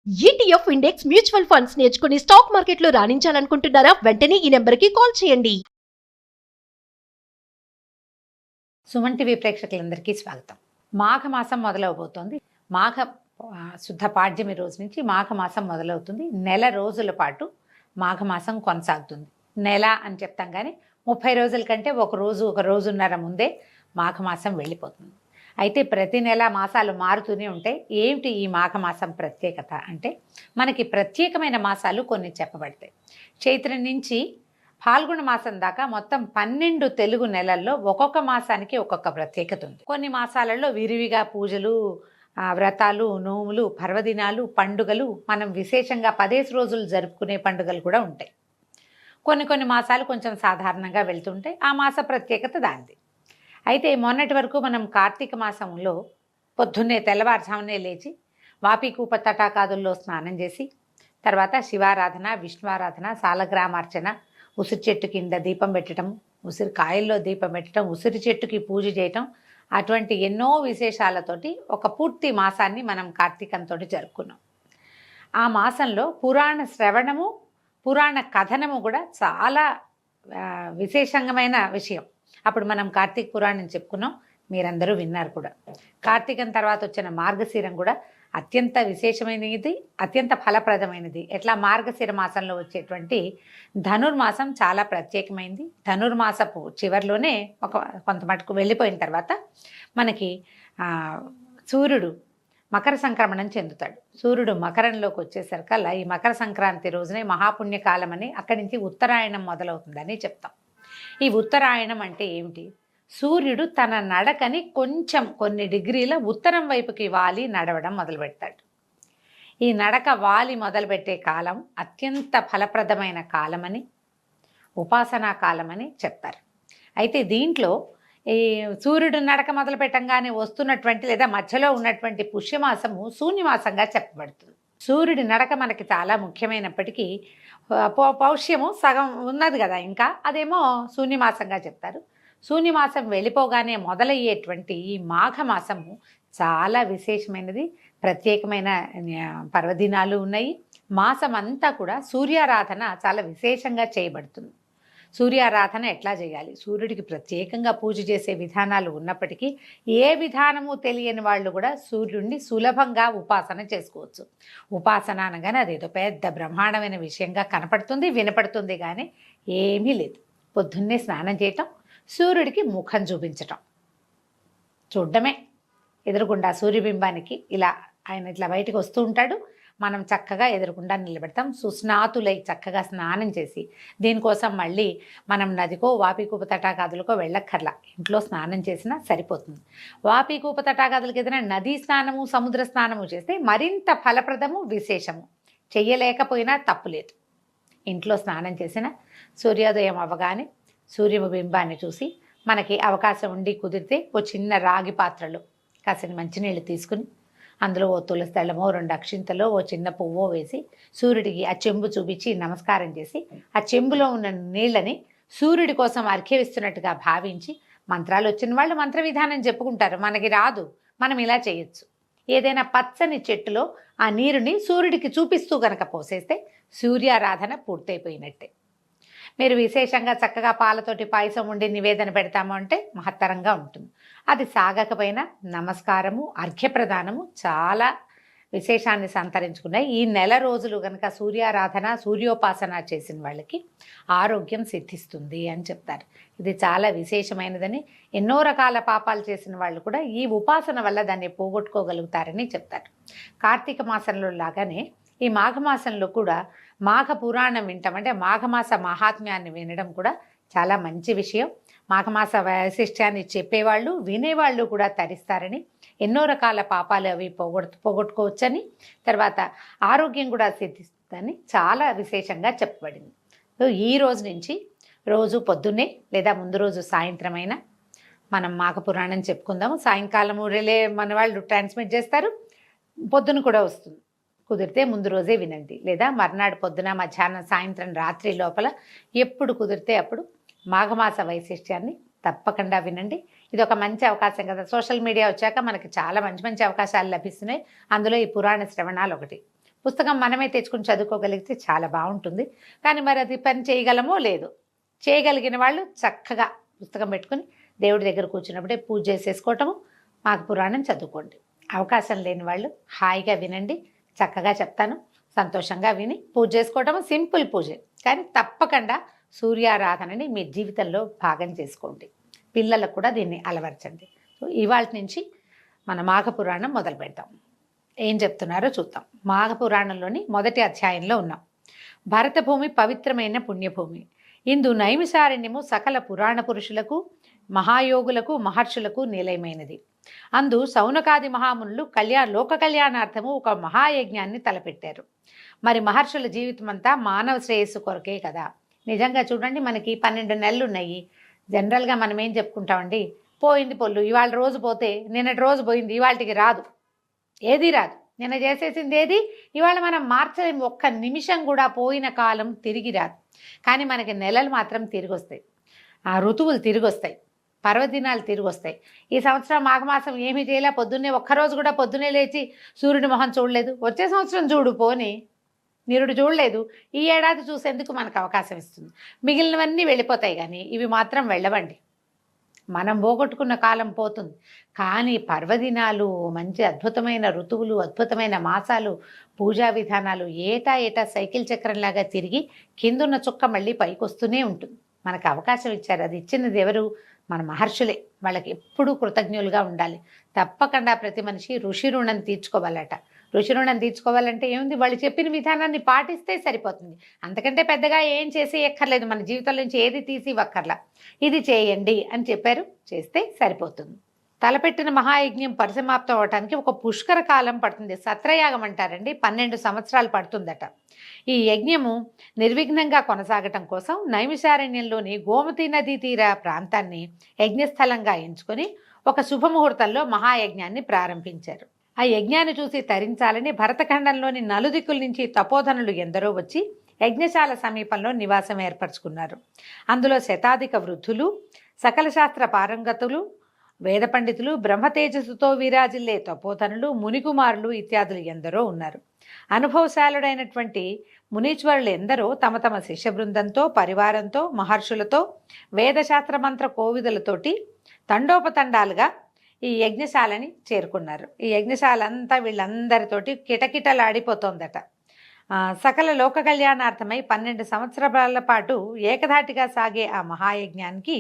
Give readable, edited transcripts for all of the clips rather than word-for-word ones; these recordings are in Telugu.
ఈటీఎఫ్ ఇండెక్స్ మ్యూచువల్ ఫండ్స్ నేర్చుకుని స్టాక్ మార్కెట్లో రాణించాలనుకుంటున్నారా? వెంటనే ఈ నెంబర్కి కాల్ చేయండి. సుమన్ టీవీ ప్రేక్షకులందరికీ స్వాగతం. మాఘమాసం మొదలవబోతోంది. మాఘ శుద్ధ పాడ్యమి రోజు నుంచి మాఘమాసం మొదలవుతుంది. నెల రోజుల పాటు మాఘమాసం కొనసాగుతుంది. నెల అని చెప్తాం కానీ 30 రోజుల కంటే ఒక రోజున్నర ముందే మాఘమాసం వెళ్ళిపోతుంది. అయితే ప్రతి నెల మాసాలు మారుతూనే ఉంటాయి. ఏమిటి ఈ మాఘమాసం ప్రత్యేకత అంటే, మనకి ప్రత్యేకమైన మాసాలు కొన్ని చెప్పబడతాయి. చైత్రం నుంచి ఫాల్గుణ మాసం దాకా మొత్తం 12 తెలుగు నెలల్లో ఒక్కొక్క మాసానికి ఒక్కొక్క ప్రత్యేకత ఉంది. కొన్ని మాసాలలో విరివిగా పూజలు, వ్రతాలు, నోములు, పర్వదినాలు, పండుగలు, మనం విశేషంగా 10 రోజులు జరుపుకునే పండుగలు కూడా ఉంటాయి. కొన్ని మాసాలు కొంచెం సాధారణంగా వెళ్తుంటాయి. ఆ మాస ప్రత్యేకత దానిది. అయితే మొన్నటి వరకు మనం కార్తీక మాసంలో పొద్దున్నే తెల్లవారుజామునే లేచి వాపీకూప తటాకాదుల్లో స్నానం చేసి, తర్వాత శివారాధన, విష్ణువారాధన, సాలగ్రామార్చన, ఉసిరి చెట్టు కింద దీపం పెట్టడం, ఉసిరి కాయల్లో దీపం పెట్టడం, ఉసిరి చెట్టుకి పూజ చేయటం, అటువంటి ఎన్నో విశేషాలతోటి ఒక పూర్తి మాసాన్ని మనం కార్తీకంతో జరుపుకున్నాం. ఆ మాసంలో పురాణ శ్రవణము, పురాణ కథనము కూడా చాలా విశేషమైన విషయం. అప్పుడు మనం కార్తీక పురాణం చెప్పుకున్నాం, మీరందరూ విన్నారు కూడా. కార్తీకం తర్వాత వచ్చిన మార్గశిరం కూడా అత్యంత విశేషమైనది, అత్యంత ఫలప్రదమైనది. ఎట్లా మార్గశిర మాసంలో వచ్చేటువంటి ధనుర్మాసం చాలా ప్రత్యేకమైంది. ధనుర్మాసపు చివరిలోనే కొంత మటుకు వెళ్ళిపోయిన తర్వాత మనకి సూర్యుడు మకర సంక్రమణం చెందుతాడు. సూర్యుడు మకరంలోకి వచ్చేసరికల్లా ఈ మకర సంక్రాంతి రోజునే మహాపుణ్యకాలం అని, అక్కడి నుంచి ఉత్తరాయణం మొదలవుతుందని చెప్తాం. ఈ ఉత్తరాయణం అంటే ఏమిటి? సూర్యుడు తన నడకని కొంచెం కొన్ని డిగ్రీల ఉత్తరం వైపుకి వాలి నడవడం మొదలు పెడతాడు. ఈ నడక వాలి మొదలుపెట్టే కాలం అత్యంత ఫలప్రదమైన కాలమని, ఉపాసనా కాలమని చెప్తారు. అయితే దీంట్లో ఈ సూర్యుడు నడక మొదలు పెట్టంగానే వస్తున్నటువంటి లేదా మధ్యలో ఉన్నటువంటి పుష్యమాసము శూన్యమాసంగా చెప్పబడుతుంది. సూర్యుడి నడక మనకి చాలా ముఖ్యమైనప్పటికీ పౌష్యము సగం ఉన్నది కదా, ఇంకా అదేమో శూన్యమాసంగా చెప్తారు. శూన్యమాసం వెళ్ళిపోగానే మొదలయ్యేటువంటి ఈ మాఘమాసము చాలా విశేషమైనది. ప్రత్యేకమైన పర్వదినాలు ఉన్నాయి. మాసం అంతా కూడా సూర్యారాధన చాలా విశేషంగా చేయబడుతుంది. సూర్యారాధన ఎట్లా చేయాలి, సూర్యుడికి ప్రత్యేకంగా పూజ చేసే విధానాలు ఉన్నప్పటికీ ఏ విధానము తెలియని వాళ్ళు కూడా సూర్యుడిని సులభంగా ఉపాసన చేసుకోవచ్చు. ఉపాసన అనగానే అదేదో పెద్ద బ్రహ్మాండమైన విషయంగా కనపడుతుంది, వినపడుతుంది, కానీ ఏమీ లేదు. పొద్దున్నే స్నానం చేయటం, సూర్యుడికి ముఖం చూపించటం, చూడడమే. ఎదురుగుండా సూర్యబింబానికి ఇలా ఆయన ఇట్లా బయటకు వస్తూ ఉంటాడు, మనం చక్కగా ఎదురుకుండా నిలబెడతాం. సుస్నాతులై చక్కగా స్నానం చేసి, దీనికోసం మళ్ళీ మనం నదికో వాపీకూప తటాకాదులకో వెళ్ళక్కర్లా, ఇంట్లో స్నానం చేసినా సరిపోతుంది. వాపీకూప తటాకాదులకి ఏదైనా నదీ స్నానము, సముద్ర స్నానము చేస్తే మరింత ఫలప్రదము, విశేషము. చెయ్యలేకపోయినా తప్పులేదు. ఇంట్లో స్నానం చేసిన సూర్యోదయం అవ్వగానే సూర్యబింబాన్ని చూసి, మనకి అవకాశం ఉండి కుదిరితే ఓ చిన్న రాగి పాత్రలో కాసిన మంచినీళ్ళు తీసుకుని, అందులో ఓ తులసి దళమో 2 అక్షింతలో ఓ చిన్న పువ్వో వేసి సూర్యుడికి ఆ చెంబు చూపించి నమస్కారం చేసి, ఆ చెంబులో ఉన్న నీళ్ళని సూర్యుడి కోసం అర్ఘ్యమిస్తున్నట్టుగా భావించి, మంత్రాలు వచ్చిన వాళ్ళు మంత్ర విధానం చెప్పుకుంటారు, మనకి రాదు, మనం ఇలా చేయొచ్చు. ఏదైనా పచ్చని చెట్టులో ఆ నీరుని సూర్యుడికి చూపిస్తూ కనుక పోసేస్తే సూర్యారాధన పూర్తయిపోయినట్టే. మీరు విశేషంగా చక్కగా పాలతోటి పాయసం ఉండి నివేదన పెడతాము అంటే మహత్తరంగా ఉంటుంది. అది సాగకపోయినా నమస్కారము, అర్ఘ్యప్రదానము చాలా విశేషాన్ని సంతరించుకున్నాయి. ఈ నెల రోజులు కనుక సూర్యారాధన, సూర్యోపాసన చేసిన వాళ్ళకి ఆరోగ్యం సిద్ధిస్తుంది అని చెప్తారు. ఇది చాలా విశేషమైనదని, ఎన్నో రకాల పాపాలు చేసిన వాళ్ళు కూడా ఈ ఉపాసన వల్ల దాన్ని పోగొట్టుకోగలుగుతారని చెప్తారు. కార్తీక మాసంలో లాగానే ఈ మాఘమాసంలో కూడా మాఘ పురాణం వింటాం, అంటే మాఘమాస మహాత్మ్యాన్ని వినడం కూడా చాలా మంచి విషయం. మాఘమాస వైశిష్ట్యాన్ని చెప్పేవాళ్ళు, వినేవాళ్ళు కూడా తరిస్తారని, ఎన్నో రకాల పాపాలు అవి పోగొట్టుకోవచ్చని, తర్వాత ఆరోగ్యం కూడా సిద్ధిస్తుందని చాలా విశేషంగా చెప్పబడింది. ఈ రోజు నుంచి రోజు పొద్దున్నే లేదా ముందు రోజు సాయంత్రమైన మనం మాఘ పురాణం చెప్పుకుందాము. సాయంకాలము రిలే మన వాళ్ళు ట్రాన్స్మిట్ చేస్తారు, పొద్దున కూడా వస్తుంది. కుదిరితే ముందు రోజే వినండి, లేదా మర్నాడు పొద్దున, మధ్యాహ్నం, సాయంత్రం, రాత్రి లోపల ఎప్పుడు కుదిరితే అప్పుడు మాఘమాస వైశిష్ట్యాన్ని తప్పకుండా వినండి. ఇది ఒక మంచి అవకాశం కదా. సోషల్ మీడియా వచ్చాక మనకి చాలా మంచి మంచి అవకాశాలు లభిస్తున్నాయి. అందులో ఈ పురాణ శ్రవణాలు ఒకటి. పుస్తకం మనమే తెచ్చుకుని చదువుకోగలిగితే చాలా బాగుంటుంది. కానీ మరి అది పని చేయగలమో లేదు. చేయగలిగిన వాళ్ళు చక్కగా పుస్తకం పెట్టుకుని దేవుడి దగ్గర కూర్చున్నప్పుడే పూజ చేసేసుకోవటము, మాఘ పురాణం చదువుకోండి. అవకాశం లేని వాళ్ళు హాయిగా వినండి, చక్కగా చెప్తాను, సంతోషంగా విని పూజ చేసుకోవటము సింపుల్ పూజే. కానీ తప్పకుండా సూర్యారాధనని మీ జీవితంలో భాగం చేసుకోండి. పిల్లలకు కూడా దీన్ని అలవర్చండి. సో ఇవాళ నుంచి మన మాఘ పురాణం మొదలు పెడతాం. ఏం చెప్తున్నారో చూద్దాం. మాఘ పురాణంలోని మొదటి అధ్యాయంలో ఉన్నాం. భరతభూమి పవిత్రమైన పుణ్యభూమి. ఇందు నైమిషారణ్యము సకల పురాణ పురుషులకు, మహాయోగులకు, మహర్షులకు నిలయమైనది. అందు సౌనకాది మహామునులు లోక కళ్యాణార్థము ఒక మహాయజ్ఞాన్ని తలపెట్టారు. మరి మహర్షుల జీవితం అంతా మానవ శ్రేయస్సు కొరకే కదా. నిజంగా చూడండి, మనకి 12 నెలలు ఉన్నాయి. జనరల్గా మనం ఏం చెప్పుకుంటామండి, పోయింది పొల్లు, ఇవాళ రోజు పోతే నిన్నటి రోజు పోయింది, ఇవాళకి రాదు, ఏది రాదు. నిన్న చేసేసింది ఏది ఇవాళ మనం మార్చలేము. ఒక్క నిమిషం కూడా పోయిన కాలం తిరిగి రాదు. కానీ మనకి నెలలు మాత్రం తిరిగి వస్తాయి, ఆ ఋతువులు తిరిగి వస్తాయి, పర్వదినాలు తిరిగి వస్తాయి. ఈ సంవత్సరం మాఘమాసం ఏమీ చేయలే, పొద్దున్నే ఒక్కరోజు కూడా పొద్దున్నే లేచి సూర్యుడి మొహం చూడలేదు. వచ్చే సంవత్సరం చూడు పోని, నిరుడు చూడలేదు, ఈ ఏడాది చూసేందుకు మనకు అవకాశం ఇస్తుంది. మిగిలినవన్నీ వెళ్ళిపోతాయి, కానీ ఇవి మాత్రం వెళ్ళవండి. మనం పోగొట్టుకున్న కాలం పోతుంది. కానీ పర్వదినాలు, మంచి అద్భుతమైన ఋతువులు, అద్భుతమైన మాసాలు, పూజా విధానాలు ఏటా సైకిల్ చక్రంలాగా తిరిగి కిందున్న చుక్క మళ్ళీ పైకి వస్తూనే ఉంటుంది. మనకు అవకాశం ఇచ్చారు. అది ఇచ్చినది ఎవరు? మన మహర్షులే. వాళ్ళకి ఎప్పుడూ కృతజ్ఞులుగా ఉండాలి. తప్పకుండా ప్రతి మనిషి ఋషి రుణం తీర్చుకోవాలట. ఋషి రుణం తీర్చుకోవాలంటే ఏముంది, వాళ్ళు చెప్పిన విధానాన్ని పాటిస్తే సరిపోతుంది. అంతకంటే పెద్దగా ఏం చేసి ఎక్కర్లేదు. మన జీవితంలో నుంచి ఏది తీసి ఇవ్వక్కర్లా. ఇది చేయండి అని చెప్పారు, చేస్తే సరిపోతుంది. తలపెట్టిన మహాయజ్ఞం పరిసమాప్తం అవడానికి ఒక పుష్కర కాలం పడుతుంది. సత్రయాగం అంటారండి, 12 సంవత్సరాలు పడుతుందట. ఈ యజ్ఞము నిర్విఘ్నంగా కొనసాగటం కోసం నైమిషారణ్యంలోని గోమతి నదీ తీర ప్రాంతాన్ని యజ్ఞస్థలంగా ఎంచుకొని ఒక శుభముహూర్తంలో మహాయజ్ఞాన్ని ప్రారంభించారు. ఆ యజ్ఞాన్ని చూసి తరించాలని భరతఖండంలోని నలుదిక్కుల నుంచి తపోధనులు ఎందరో వచ్చి యజ్ఞశాల సమీపంలో నివాసం ఏర్పరచుకున్నారు. అందులో శతాధిక వృద్ధులు, సకల శాస్త్ర పారంగతులు, వేద పండితులు, బ్రహ్మతేజస్సుతో విరాజిల్లే తపోధనులు, మునికుమారులు ఇత్యాదులు ఎందరో ఉన్నారు. అనుభవశాలుడైనటువంటి మునీశ్వరులు ఎందరో తమ తమ శిష్య బృందంతో, పరివారంతో, మహర్షులతో, వేదశాస్త్ర మంత్ర కోవిదలతోటి తండోపతండాలుగా ఈ యజ్ఞశాలని చేరుకున్నారు. ఈ యజ్ఞశాల అంతా వీళ్ళందరితోటి కిటకిటలాడిపోతోందట. సకల లోక కళ్యాణార్థమై 12 సంవత్సరాల పాటు ఏకధాటిగా సాగే ఆ మహాయజ్ఞానికి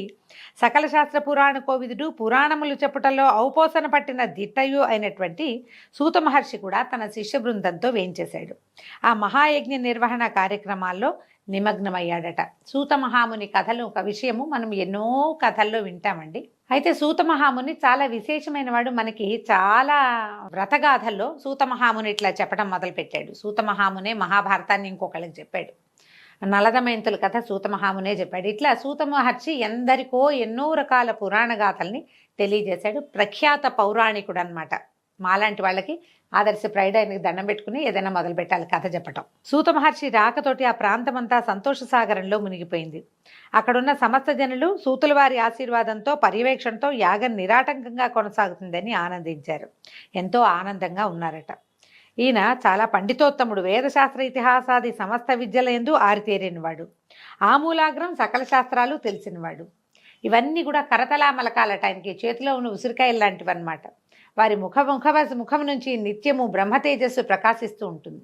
సకల శాస్త్ర పురాణ కోవిదుడు, పురాణములు చెప్పుటలో ఔపోసన పట్టిన దిట్టయు అయినటువంటి సూత మహర్షి కూడా తన శిష్య బృందంతో వేంచేశాడు. ఆ మహాయజ్ఞ నిర్వహణ కార్యక్రమాల్లో నిమగ్నమయ్యాడట. సూత మహాముని కథలు ఒక విషయము మనం ఎన్నో కథల్లో వింటామండి. అయితే సూత మహాముని చాలా విశేషమైన వాడు. మనకి చాలా వ్రతగాథల్లో సూత మహాముని ఇట్లా చెప్పడం మొదలుపెట్టాడు. సూత మహామునే మహాభారతాన్ని ఇంకొకళ్ళకి చెప్పాడు. నలదమయంతుల కథ సూత మహామునే చెప్పాడు. ఇట్లా సూత మహర్షి ఎందరికో ఎన్నో రకాల పురాణ గాథల్ని తెలియజేశాడు. ప్రఖ్యాత పౌరాణికుడు అనమాట. మాలాంటి వాళ్ళకి ఆదర్శప్రాయుడు, ఆయనకి దండం పెట్టుకుని ఏదైనా మొదలు పెట్టాలి కథ చెప్పటం. సూత మహర్షి రాకతోటి ఆ ప్రాంతమంతా సంతోష సాగరంలో మునిగిపోయింది. అక్కడున్న సమస్త జనులు సూతుల వారి ఆశీర్వాదంతో, పర్యవేక్షణతో యాగం నిరాటంకంగా కొనసాగుతుందని ఆనందించారు. ఎంతో ఆనందంగా ఉన్నారట. ఈయన చాలా పండితోత్తముడు, వేదశాస్త్ర ఇతిహాసాది సమస్త విద్యలందు ఆరితేరినవాడు, ఆమూలాగ్రం సకల శాస్త్రాలు తెలిసినవాడు. ఇవన్నీ కూడా కరతలామలకాలట. ఆయనకి చేతిలో ఉన్న ఉసిరికాయలు లాంటివి అన్నమాట. వారి ముఖం నుంచి నిత్యము బ్రహ్మతేజస్సు ప్రకాశిస్తూ ఉంటుంది.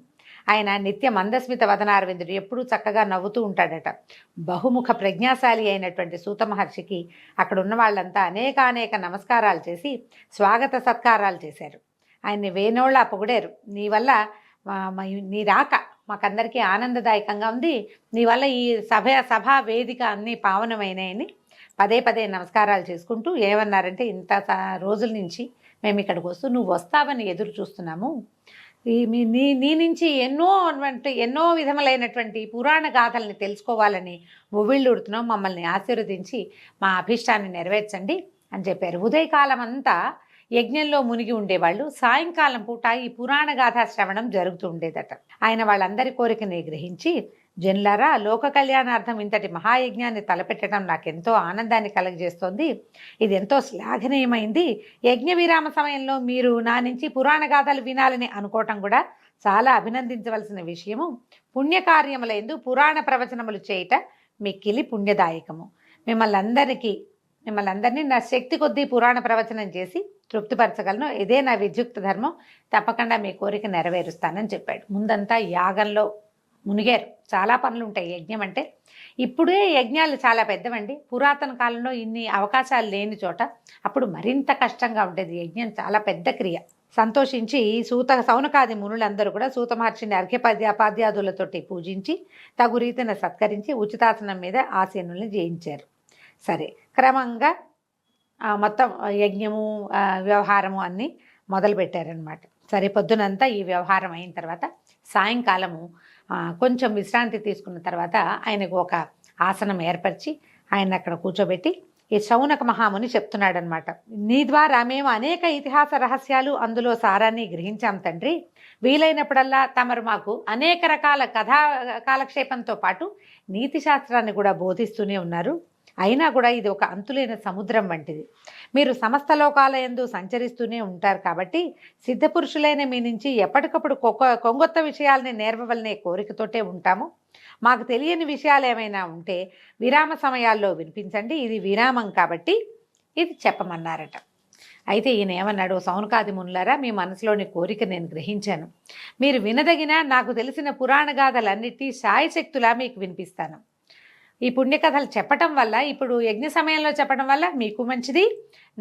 ఆయన నిత్య మందస్మిత వదనారవిందుడు, ఎప్పుడూ చక్కగా నవ్వుతూ ఉంటాడట. బహుముఖ ప్రజ్ఞాశాలి అయినటువంటి సూత మహర్షికి అక్కడ ఉన్న వాళ్ళంతా అనేక నమస్కారాలు చేసి స్వాగత సత్కారాలు చేశారు. ఆయన్ని వేనోళ్ళ పొగిడారు. నీ వల్ల నీ రాక మాకందరికీ ఆనందదాయకంగా ఉంది, నీ వల్ల ఈ సభా వేదిక అన్నీ పావనమైనాయని పదే నమస్కారాలు చేసుకుంటూ ఏమన్నారంటే, ఇంత రోజుల నుంచి మేము ఇక్కడికి వస్తూ నువ్వు వస్తావని ఎదురు చూస్తున్నాము. నీ నుంచి ఎన్నో విధములైనటువంటి పురాణ గాథల్ని తెలుసుకోవాలని ఉవ్విళ్ళూడుతున్నాం. మమ్మల్ని ఆశీర్వదించి మా అభిష్టాన్ని నెరవేర్చండి అని చెప్పారు. ఉదయకాలం అంతా యజ్ఞంలో మునిగి ఉండేవాళ్ళు. సాయంకాలం పూట ఈ పురాణ గాథా శ్రవణం జరుగుతూ ఉండేదట. ఆయన వాళ్ళందరి కోరికని గ్రహించి, జనులారా, లోక కళ్యాణార్థం ఇంతటి మహాయజ్ఞాన్ని తలపెట్టడం నాకెంతో ఆనందాన్ని కలగజేస్తోంది. ఇది ఎంతో శ్లాఘనీయమైంది. యజ్ఞ విరామ సమయంలో మీరు నా నుంచి పురాణ గాథలు వినాలని అనుకోవటం కూడా చాలా అభినందించవలసిన విషయము. పుణ్యకార్యములందు పురాణ ప్రవచనములు చేయుట మిక్కిలి పుణ్యదాయకము. మిమ్మల్ని అందరినీ నా శక్తి కొద్దీ పురాణ ప్రవచనం చేసి తృప్తిపరచగలను. ఇదే నా విద్యుక్త ధర్మం. తప్పకుండా మీ కోరిక నెరవేరుస్తానని చెప్పాడు. ముందంతా యాగంలో మునిగారు. చాలా పనులు ఉంటాయి యజ్ఞం అంటే. ఇప్పుడే యజ్ఞాలు చాలా పెద్దవండి. పురాతన కాలంలో ఇన్ని అవకాశాలు లేని చోట అప్పుడు మరింత కష్టంగా ఉండేది. యజ్ఞం చాలా పెద్ద క్రియ. సంతోషించి సౌనకాది మునులందరూ కూడా సూత మహర్షిని అర్ఘ్యపాద్యాదులతోటి పూజించి తగు రీతిన సత్కరించి ఉచితాసనం మీద ఆసీనుల్ని జయించారు. సరే, క్రమంగా మొత్తం యజ్ఞము వ్యవహారము అన్నీ మొదలుపెట్టారనమాట. సరే, పొద్దునంతా ఈ వ్యవహారం అయిన తర్వాత సాయంకాలము కొంచెం విశ్రాంతి తీసుకున్న తర్వాత ఆయనకు ఒక ఆసనం ఏర్పరిచి ఆయన అక్కడ కూర్చోబెట్టి ఈ శౌనక మహాముని చెప్తున్నాడు అనమాట. నీ ద్వారా మేము అనేక ఇతిహాస రహస్యాలు అందులో సారాన్ని గ్రహించాం తండ్రి. వీలైనప్పుడల్లా తమరు మాకు అనేక రకాల కథా కాలక్షేపంతో పాటు నీతి శాస్త్రాన్ని కూడా బోధిస్తూనే ఉన్నారు. అయినా కూడా ఇది ఒక అంతులేని సముద్రం వంటిది. మీరు సమస్త లోకాలయందు సంచరిస్తూనే ఉంటారు కాబట్టి సిద్ధపురుషులైన మీ నుంచి ఎప్పటికప్పుడు కొంగొత్త విషయాల్ని నేర్వవలనే కోరికతోటే ఉంటాము. మాకు తెలియని విషయాలు ఏమైనా ఉంటే విరామ సమయాల్లో వినిపించండి. ఇది విరామం కాబట్టి ఇది చెప్పమన్నారట. అయితే ఈయన ఏమన్నాడు, సౌనకాది మునులారా, మీ మనసులోని కోరిక నేను గ్రహించాను. మీరు వినదగిన నాకు తెలిసిన పురాణ గాథలన్నిటి శాయశక్తులా మీకు వినిపిస్తాను. ఈ పుణ్యకథలు చెప్పటం వల్ల, ఇప్పుడు యజ్ఞ సమయంలో చెప్పడం వల్ల మీకు మంచిది,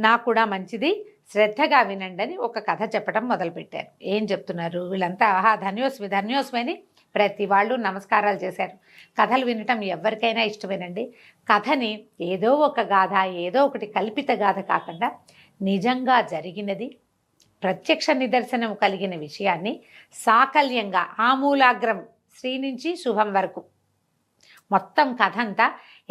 నాకు కూడా మంచిది. శ్రద్ధగా వినండి అని ఒక కథ చెప్పడం మొదలుపెట్టారు. ఏం చెప్తున్నారు వీళ్ళంతా? ఆహా, ధన్యోస్మి అని ప్రతి వాళ్ళు నమస్కారాలు చేశారు. కథలు వినటం ఎవరికైనా ఇష్టమేనండి. కథని ఏదో ఒక గాథ, ఏదో ఒకటి కల్పిత గాథ కాకుండా నిజంగా జరిగినది, ప్రత్యక్ష నిదర్శనం కలిగిన విషయాన్ని సాకల్యంగా ఆమూలాగ్రం శ్రీ నుంచి శుభం వరకు మొత్తం కథ అంతా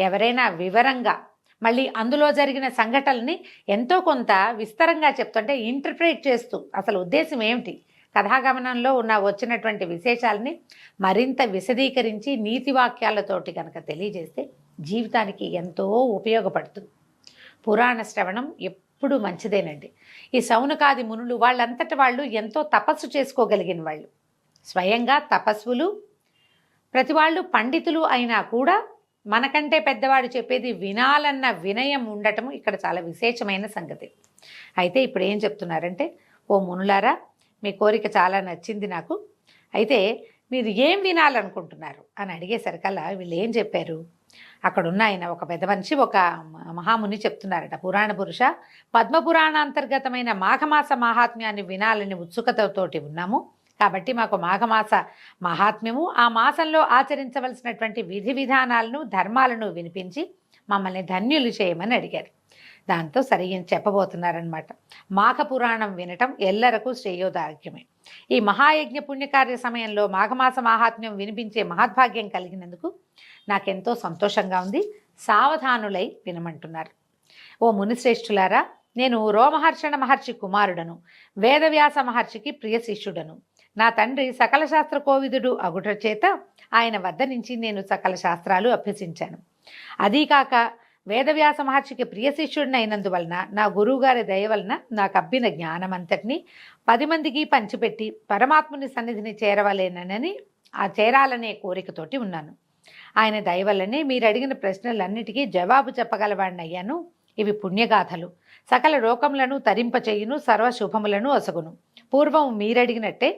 ఎవరైనా వివరంగా, మళ్ళీ అందులో జరిగిన సంఘటనల్ని ఎంతో కొంత విస్తరంగా చెప్తుంటే ఇంటర్ప్రేట్ చేస్తూ అసలు ఉద్దేశం ఏమిటి, కథాగమనంలో వచ్చినటువంటి విశేషాలని మరింత విశదీకరించి నీతి వాక్యాలతోటి కనుక తెలియజేస్తే జీవితానికి ఎంతో ఉపయోగపడుతుంది. పురాణ శ్రవణం ఎప్పుడు మంచిదేనండి. ఈ సౌనకాది మునులు వాళ్ళంతటి వాళ్ళు ఎంతో తపస్సు చేసుకోగలిగిన వాళ్ళు, స్వయంగా తపస్సులు, ప్రతి వాళ్ళు పండితులు అయినా కూడా మనకంటే పెద్దవాడు చెప్పేది వినాలన్న వినయం ఉండటము ఇక్కడ చాలా విశేషమైన సంగతి. అయితే ఇప్పుడు ఏం చెప్తున్నారంటే, ఓ మునులారా, మీ కోరిక చాలా నచ్చింది నాకు. అయితే మీరు ఏం వినాలనుకుంటున్నారు అని అడిగేసరికల్లా వీళ్ళు ఏం చెప్పారు, అక్కడున్న ఆయన ఒక పెద్ద మనిషి, ఒక మహాముని చెప్తున్నారట. పురాణ పురుష, పద్మపురాణాంతర్గతమైన మాఘమాస మహాత్మ్యాన్ని వినాలని ఉత్సుకతతోటి ఉన్నాము. కాబట్టి మాకు మాఘమాస మహాత్మ్యము, ఆ మాసంలో ఆచరించవలసినటువంటి విధి విధానాలను, ధర్మాలను వినిపించి మమ్మల్ని ధన్యులు చేయమని అడిగారు. దాంతో సరే చెప్పబోతున్నారనమాట. మాఘ పురాణం వినటం ఎల్లరకు శ్రేయోదాయకమే. ఈ మహాయజ్ఞ పుణ్యకార్య సమయంలో మాఘమాస మహాత్మ్యం వినిపించే మహద్భాగ్యం కలిగినందుకు నాకెంతో సంతోషంగా ఉంది. సావధానులై వినమంటున్నారు. ఓ మునిశ్రేష్ఠులారా, నేను రోమహర్షణ మహర్షి కుమారుడను, వేదవ్యాస మహర్షికి ప్రియ శిష్యుడను. నా తండ్రి సకల శాస్త్ర కోవిదుడు అగుట చేత ఆయన వద్ద నుంచి నేను సకల శాస్త్రాలు అభ్యసించాను. అదీకాక వేదవ్యాస మహర్షికి ప్రియ శిష్యుడిని అయినందువలన నా గురువుగారి దయ వలన నాకు అబ్బిన జ్ఞానమంతటినీ 10 మందికి పంచిపెట్టి పరమాత్ముని సన్నిధిని చేరాలనే కోరికతోటి ఉన్నాను. ఆయన దయ వల్లనే మీరు అడిగిన ప్రశ్నలన్నిటికీ జవాబు చెప్పగలవాడిని అయ్యాను. ఇవి పుణ్యగాథలు, సకల లోకములను తరింపచేయును, సర్వశుభములను ఒసగును. పూర్వం మీరడిగినట్టే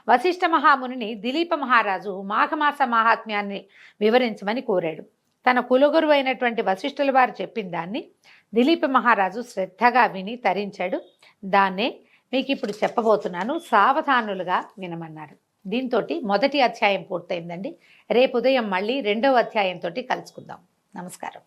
వశిష్ఠ మహామునిని దిలీప మహారాజు మాఘమాస మహాత్మ్యాన్ని వివరించమని కోరాడు. తన కులగురువు అయినటువంటి వశిష్ఠుల వారు చెప్పిన దాన్ని దిలీప మహారాజు శ్రద్ధగా విని తరించాడు. దాన్నే మీకు ఇప్పుడు చెప్పబోతున్నాను, సావధానులుగా వినమన్నారు. దీంతో మొదటి అధ్యాయం పూర్తయిందండి. రేపు ఉదయం మళ్ళీ 2వ అధ్యాయంతో కలుసుకుందాం. నమస్కారం.